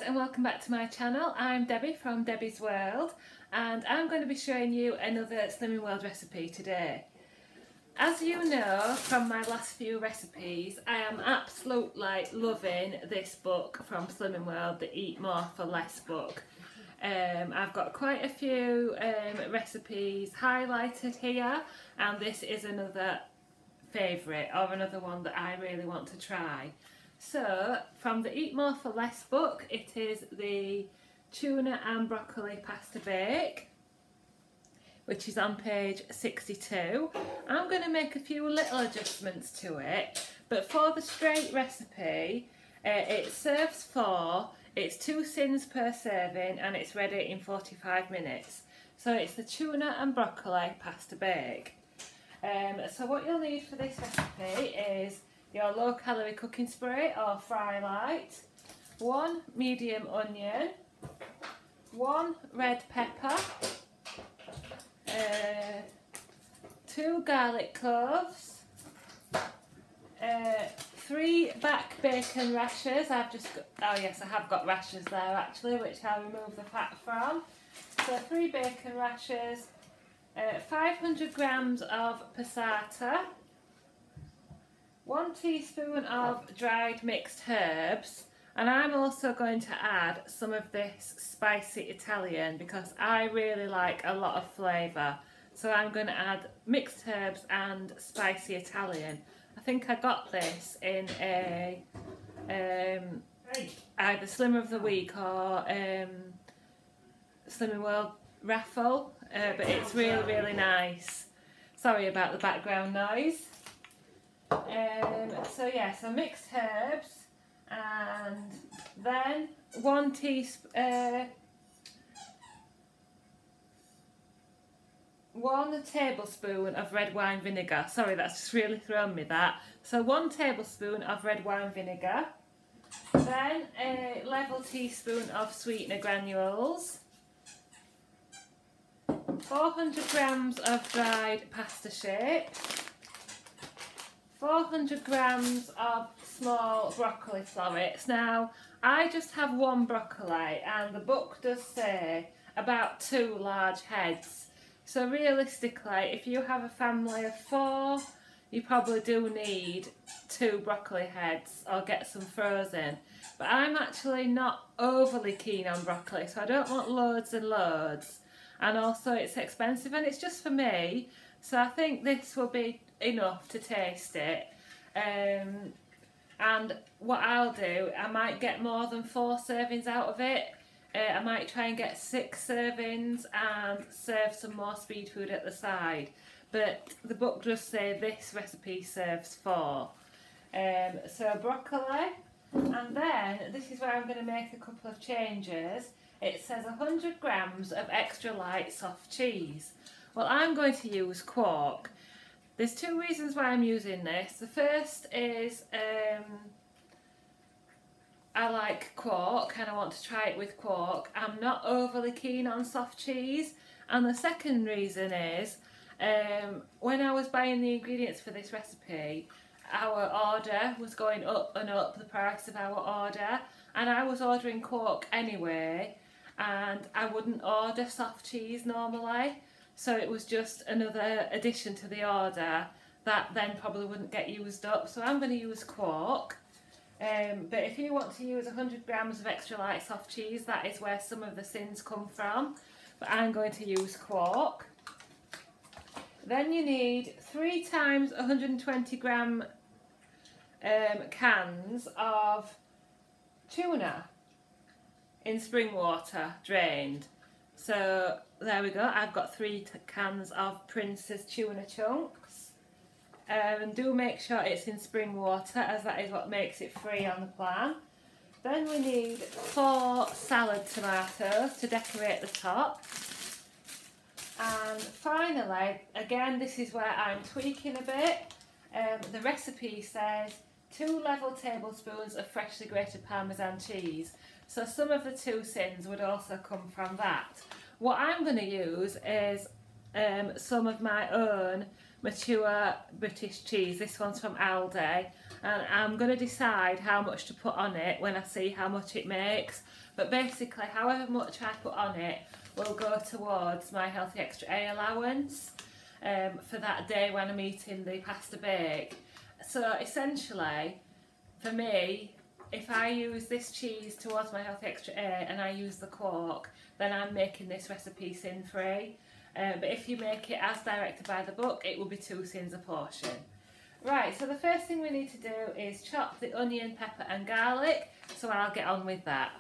and welcome back to my channel. I'm Debbie from Debbie's World and I'm going to be showing you another Slimming World recipe today. As you know from my last few recipes, I am absolutely loving this book from Slimming World, the Eat More for Less book. I've got quite a few recipes highlighted here, and this is another favourite or another one that I really want to try. So, from the Eat More for Less book, it is the tuna and broccoli pasta bake, which is on page 62. I'm going to make a few little adjustments to it, but for the straight recipe, it serves 4, it's 2 sins per serving, and it's ready in 45 minutes. So it's the tuna and broccoli pasta bake. So what you'll need for this recipe is your low calorie cooking spray or fry light, 1 medium onion, 1 red pepper, 2 garlic cloves, 3 back bacon rashers. I've just got, oh yes, I have got rashers there actually, which I'll remove the fat from. So 3 bacon rashers, 500 grams of passata, 1 teaspoon of dried mixed herbs, and I'm also going to add some of this spicy Italian because I really like a lot of flavour. So I'm going to add mixed herbs and spicy Italian. I think I got this in a either Slimmer of the Week or Slimming World raffle, but it's really nice. Sorry about the background noise. So yeah, so mixed herbs, and then 1 tablespoon of red wine vinegar. Sorry, that's just really thrown me that. So 1 tablespoon of red wine vinegar, then a level teaspoon of sweetener granules, 400 grams of dried pasta shapes, 400 grams of small broccoli florets. Now, I just have 1 broccoli, and the book does say about 2 large heads. So realistically, if you have a family of 4, you probably do need 2 broccoli heads or get some frozen. But I'm actually not overly keen on broccoli, so I don't want loads and loads. And also it's expensive and it's just for me, so I think this will be enough to taste it. And what I'll do, I might get more than 4 servings out of it. I might try and get 6 servings and serve some more speed food at the side, but the book does say this recipe serves 4. So broccoli, and then this is where I'm going to make a couple of changes. It says 100 grams of extra light soft cheese. Well, I'm going to use quark. There's 2 reasons why I'm using this. The first is I like quark and I want to try it with quark. I'm not overly keen on soft cheese. And the second reason is when I was buying the ingredients for this recipe, our order was going up and up, the price of our order, and I was ordering quark anyway, and I wouldn't order soft cheese normally. So it was just another addition to the order that then probably wouldn't get used up. So I'm going to use quark. But if you want to use 100 grams of extra light soft cheese, that is where some of the sins come from. But I'm going to use quark. Then you need 3 times 120 gram cans of tuna in spring water, drained. So there we go, I've got 3 cans of Prince's tuna chunks. And do make sure it's in spring water, as that is what makes it free on the plan. Then we need 4 salad tomatoes to decorate the top. And finally, again, this is where I'm tweaking a bit. The recipe says 2 level tablespoons of freshly grated Parmesan cheese. So some of the 2 sins would also come from that. What I'm going to use is some of my own mature British cheese. This one's from Aldi. and I'm going to decide how much to put on it when I see how much it makes. But basically, however much I put on it will go towards my Healthy Extra A allowance for that day when I'm eating the pasta bake. So essentially, for me, if I use this cheese towards my Healthy Extra A and I use the quark, then I'm making this recipe sin free. But if you make it as directed by the book, it will be 2 sins a portion. Right, so the first thing we need to do is chop the onion, pepper and garlic, so I'll get on with that.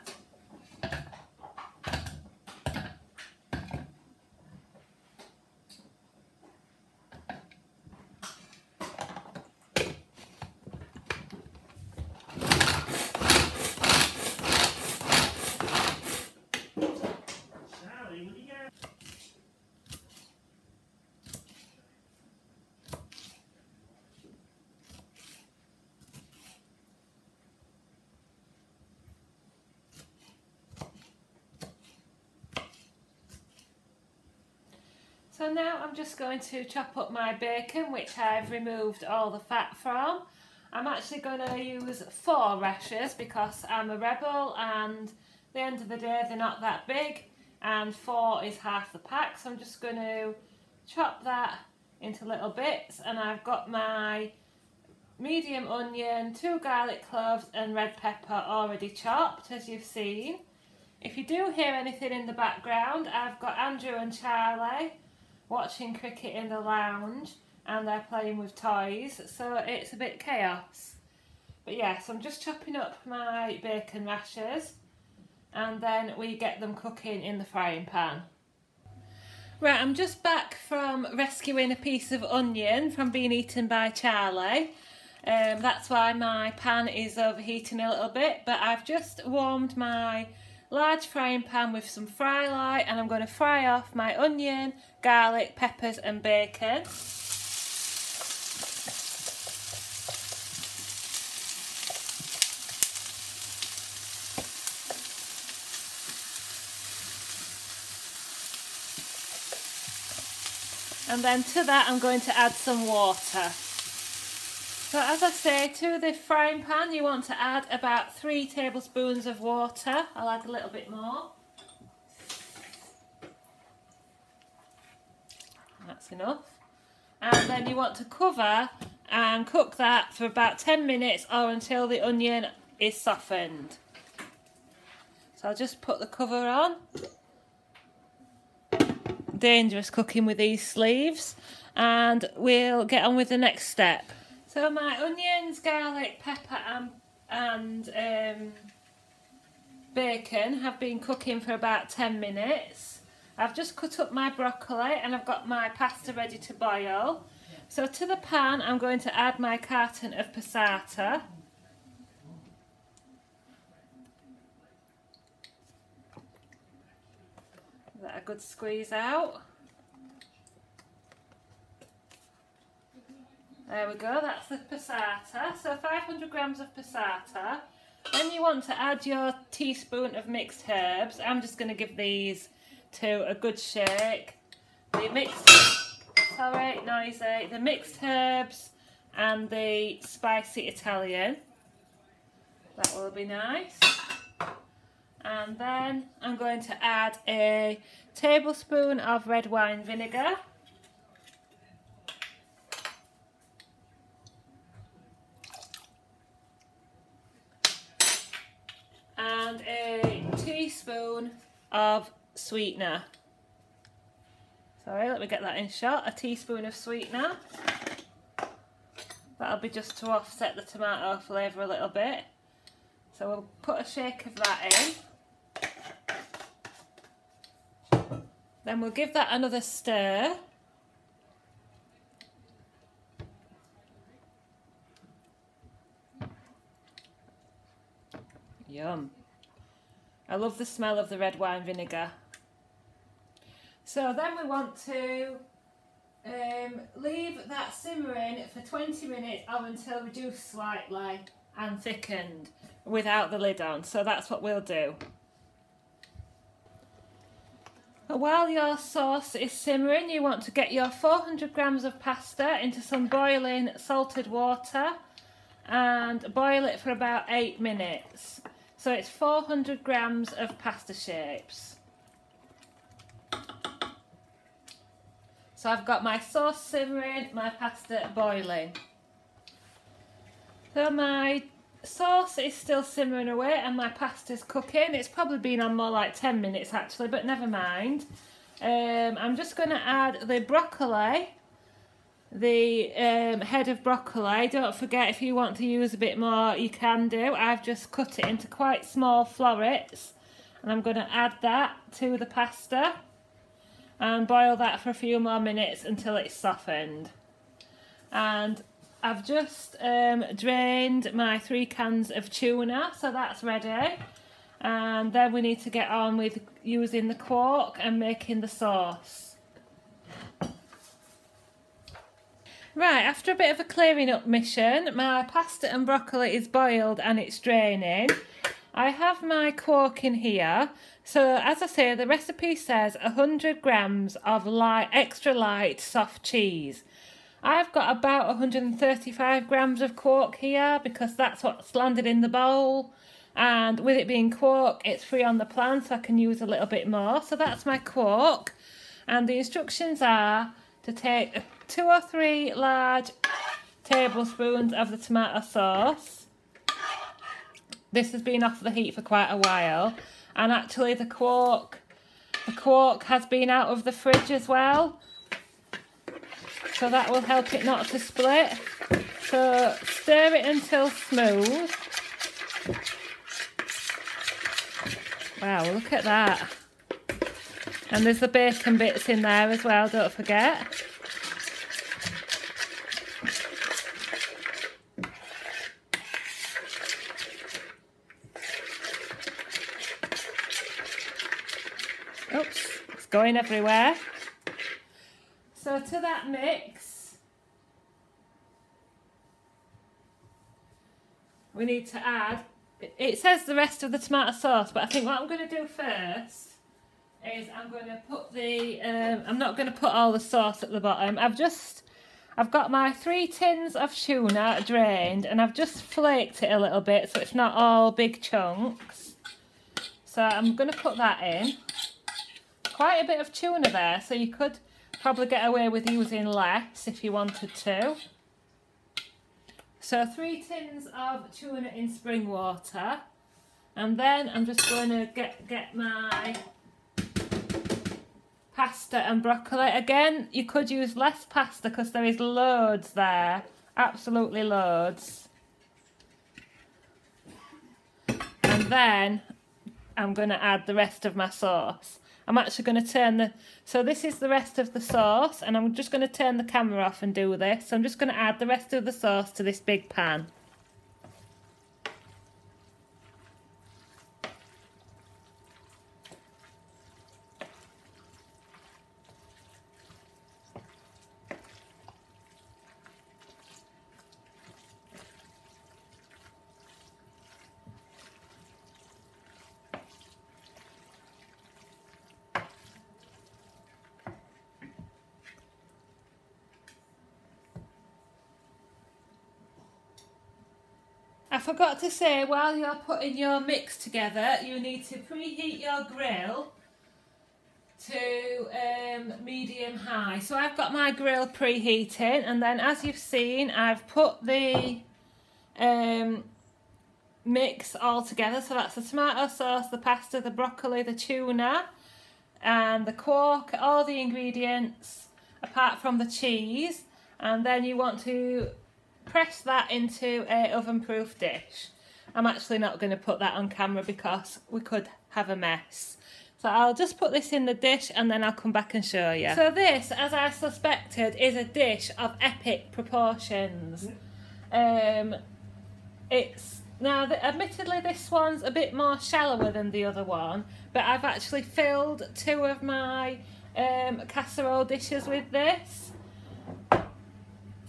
So now I'm just going to chop up my bacon, which I've removed all the fat from. I'm actually going to use 4 rashers because I'm a rebel and at the end of the day they're not that big, and 4 is half the pack. So I'm just going to chop that into little bits, and I've got my medium onion, 2 garlic cloves and red pepper already chopped, as you've seen. If you do hear anything in the background, I've got Andrew and Charlie watching cricket in the lounge and they're playing with toys, so it's a bit chaos. But yes, I'm just chopping up my bacon rashers and then we get them cooking in the frying pan. Right, I'm just back from rescuing a piece of onion from being eaten by Charlie. That's why my pan is overheating a little bit, but I've just warmed my large frying pan with some fry light and I'm going to fry off my onion, garlic, peppers and bacon. And then to that I'm going to add some water. So as I say, to the frying pan you want to add about 3 tablespoons of water. I'll add a little bit more. That's enough. And then you want to cover and cook that for about 10 minutes or until the onion is softened. So I'll just put the cover on. Dangerous cooking with these sleeves, and we'll get on with the next step. So my onions, garlic, pepper and bacon have been cooking for about 10 minutes. I've just cut up my broccoli and I've got my pasta ready to boil. So to the pan I'm going to add my carton of passata. Give that a good squeeze out. There we go, that's the passata. So 500 grams of passata. Then you want to add your teaspoon of mixed herbs. I'm just going to give these to a good shake. The mixed herbs and the spicy Italian. That will be nice. And then I'm going to add a tablespoon of red wine vinegar. And a teaspoon of sweetener. Sorry, let me get that in shot. A teaspoon of sweetener. That'll be just to offset the tomato flavour a little bit. So we'll put a shake of that in. Then we'll give that another stir. Yum. I love the smell of the red wine vinegar. So then we want to leave that simmering for 20 minutes or until reduced slightly and thickened without the lid on. So that's what we'll do. While your sauce is simmering, you want to get your 400 grams of pasta into some boiling salted water and boil it for about 8 minutes. So it's 400 grams of pasta shapes. So I've got my sauce simmering, my pasta boiling. So my sauce is still simmering away and my pasta's cooking. It's probably been on more like 10 minutes actually, but never mind. I'm just going to add the broccoli, the head of broccoli. Don't forget, if you want to use a bit more, you can do. I've just cut it into quite small florets, and I'm going to add that to the pasta and boil that for a few more minutes until it's softened. And I've just drained my 3 cans of tuna, so that's ready. And then we need to get on with using the quark and making the sauce. Right, after a bit of a clearing up mission, my pasta and broccoli is boiled and it's draining. I have my quark in here. So as I say, the recipe says 100 grams of extra light soft cheese. I've got about 135 grams of quark here because that's what's landed in the bowl. And with it being quark, it's free on the plan, so I can use a little bit more. So that's my quark. And the instructions are to take 2 or 3 large tablespoons of the tomato sauce. This has been off the heat for quite a while. And actually the quark has been out of the fridge as well. So that will help it not to split. So stir it until smooth. Wow, look at that. And there's the bacon bits in there as well, don't forget. Oops, it's going everywhere. So to that mix, we need to add, it says the rest of the tomato sauce, but I think what I'm going to do first is I'm going to put the, I'm not going to put all the sauce at the bottom. I've got my 3 tins of tuna drained and I've just flaked it a little bit so it's not all big chunks. So I'm going to put that in. Quite a bit of tuna there, so you could probably get away with using less if you wanted to. So 3 tins of tuna in spring water, and then I'm just going to get my pasta and broccoli. Again, you could use less pasta because there is loads there, absolutely loads. And then I'm going to add the rest of my sauce. I'm actually going to turn so this is the rest of the sauce, and I'm just going to turn the camera off and do this. So I'm just going to add the rest of the sauce to this big pan. I forgot to say, while you're putting your mix together, you need to preheat your grill to medium high. So I've got my grill preheating, and then as you've seen, I've put the mix all together. So that's the tomato sauce, the pasta, the broccoli, the tuna and the quark, all the ingredients apart from the cheese. And then you want to press that into a oven-proof dish. I'm actually not going to put that on camera because we could have a mess. So I'll just put this in the dish and then I'll come back and show you. So this, as I suspected, is a dish of epic proportions. It's now, admittedly, this one's a bit more shallower than the other one, but I've actually filled 2 of my casserole dishes with this.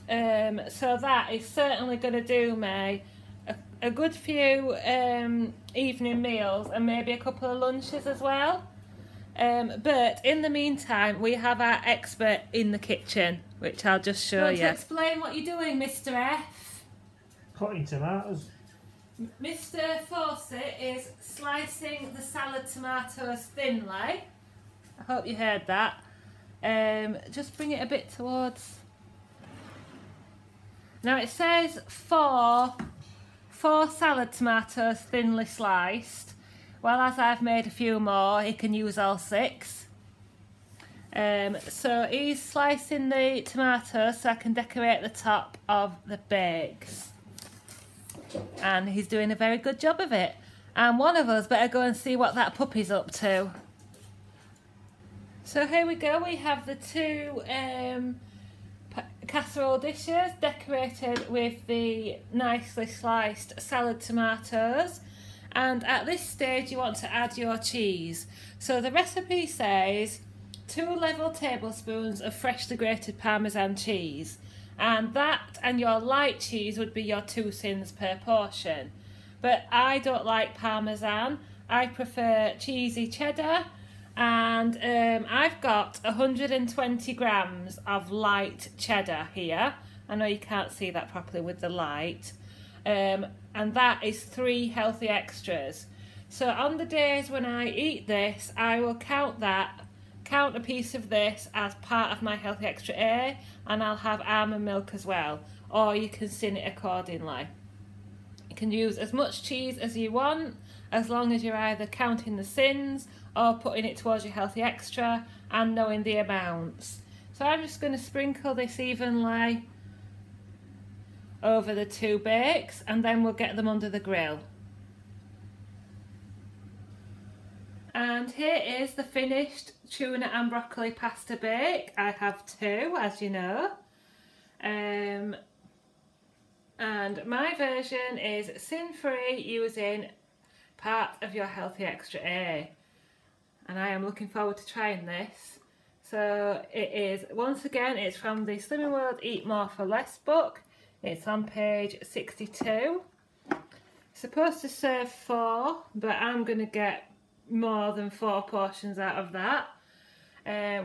So that is certainly going to do me a good few evening meals and maybe a couple of lunches as well. But in the meantime, we have our expert in the kitchen, which I'll just show you. To explain what you're doing, Mr. F? cutting tomatoes. Mr. Fawcett is slicing the salad tomatoes thinly. I hope you heard that. Just bring it a bit towards. Now it says four salad tomatoes thinly sliced. Well, as I've made a few more, he can use all 6. So he's slicing the tomatoes so I can decorate the top of the bakes. And he's doing a very good job of it. And one of us better go and see what that puppy's up to. So here we go, we have the 2 casserole dishes decorated with the nicely sliced salad tomatoes. And at this stage you want to add your cheese. So the recipe says 2 level tablespoons of freshly grated Parmesan cheese. And that and your light cheese would be your 2 sins per portion. But I don't like Parmesan, I prefer cheesy cheddar. And I've got 120 grams of light cheddar here. I know you can't see that properly with the light. And that is 3 healthy extras. So on the days when I eat this, I will count a piece of this as part of my healthy extra A, and I'll have almond milk as well, or you can sin it accordingly. You can use as much cheese as you want, as long as you're either counting the sins or putting it towards your healthy extra and knowing the amounts. So I'm just going to sprinkle this evenly over the 2 bakes, and then we'll get them under the grill. And here is the finished tuna and broccoli pasta bake. I have 2, as you know. And my version is sin-free, using part of your healthy extra A. And I am looking forward to trying this. So it is, once again, it's from the Slimming World Eat More for Less book. It's on page 62. It's supposed to serve 4, but I'm going to get more than 4 portions out of that.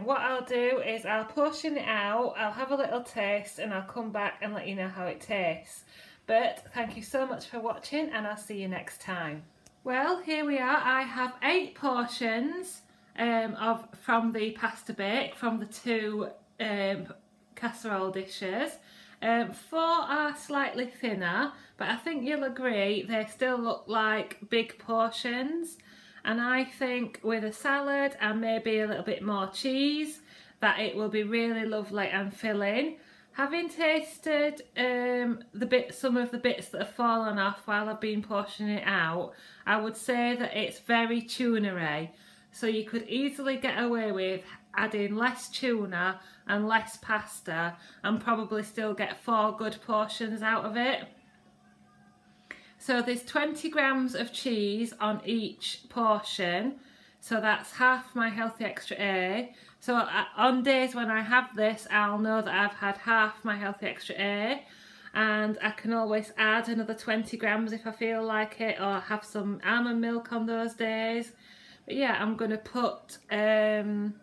What I'll do is I'll portion it out, I'll have a little taste, and I'll come back and let you know how it tastes. But thank you so much for watching, and I'll see you next time. Well, here we are. I have 8 portions from the pasta bake, from the 2 casserole dishes. 4 are slightly thinner, but I think you'll agree they still look like big portions. And I think with a salad and maybe a little bit more cheese, that it will be really lovely and filling. Having tasted some of the bits that have fallen off while I've been portioning it out, I would say that it's very tuna-y. So you could easily get away with adding less tuna and less pasta and probably still get 4 good portions out of it. So there's 20 grams of cheese on each portion, so that's half my healthy extra A. So on days when I have this, I'll know that I've had half my healthy extra A, and I can always add another 20 grams if I feel like it, or have some almond milk on those days. But yeah, I'm going to put 7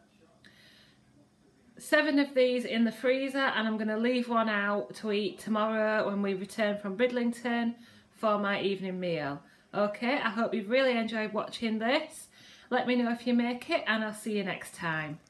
of these in the freezer, and I'm going to leave 1 out to eat tomorrow when we return from Bridlington for my evening meal. Okay, I hope you've really enjoyed watching this. Let me know if you make it, and I'll see you next time.